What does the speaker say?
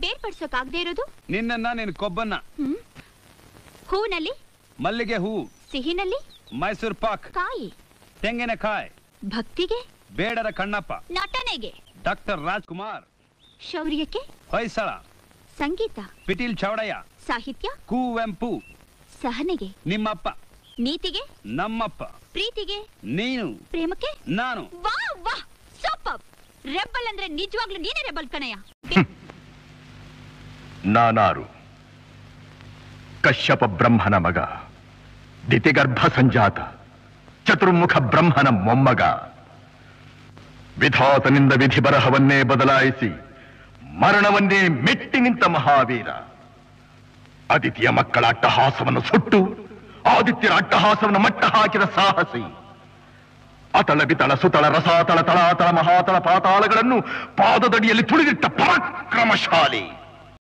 ಬೇರ್ಪಡಿಸೋಕಾಗದೇ ಇರೋದು ನಿನ್ನನ್ನ ನಿನ್ ಕೊಬ್ಬನ್ನ. ಹೂವಿನಲ್ಲಿ ಮಲ್ಲಿಗೆ ಹೂ, ಸಿಹಿನಲ್ಲಿ ಮೈಸೂರ್ ಪಾಕ್, ಕಾಯಿ, ತೆಂಗಿನಕಾಯಿ, ಭಕ್ತಿಗೆ ಬೇಡರ ಕಣ್ಣಪ್ಪ, ನಟನೆಗೆ ಡಾಕ್ಟರ್ ರಾಜ್ಕುಮಾರ್, ಶೌರ್ಯಕ್ಕೆ ಹೊಯ್ಸಳ, ಸಂಗೀತ, ಪಿಟೀಲ್ ಚೌಡಯ್ಯ, ಸಾಹಿತ್ಯ, ಕುವೆಂಪು, ಸಹನೆಗೆ ನಿಮ್ಮಪ್ಪ, ನೀತಿಗೆ ನಮ್ಮಪ್ಪ, ಪ್ರೀತಿಗೆ ನೀನು, ಪ್ರೇಮಕ್ಕೆ ನಾನು. ವಾ ವಾ ಸೂಪರ್. ರೆಬಲ್ ಅಂದ್ರೆ ನಿಜವಾಗ್ಲೂ ನೀನೇ ರೆಬಲ್ ಕಣಯ್ಯ. ನಾನಾರು ಕಶ್ಯಪ ಬ್ರಹ್ಮನ ಮಗ, ದಿತಿಗರ್ಭ ಸಂಜಾತ, ಚತುರ್ಮುಖ ಬ್ರಹ್ಮನ ಮೊಮ್ಮಗ. ವಿಧಾತನಿಂದ ವಿಧಿ ಬರಹವನ್ನೇ ಬದಲಾಯಿಸಿ ಮರಣವನ್ನೇ ಮೆಟ್ಟಿ ನಿಂತ ಮಹಾವೀರ. ಅದಿತಿಯ ಮಕ್ಕಳ ಅಟ್ಟಹಾಸವನ್ನು ಸುಟ್ಟು ಆದಿತ್ಯರ ಅಟ್ಟಹಾಸವನ್ನು ಮಟ್ಟ ಹಾಕಿದ ಸಾಹಸಿ. ಅತಳ ಬಿತಳ ಸುತಳ ರಸಾತಳ ತಳಾತಳ ಮಹಾತಳ ಪಾತಾಳಗಳನ್ನು ಪಾದದಡಿಯಲ್ಲಿ ತುಳಿದಿಟ್ಟ ಪರಾಕ್ರಮಶಾಲಿ.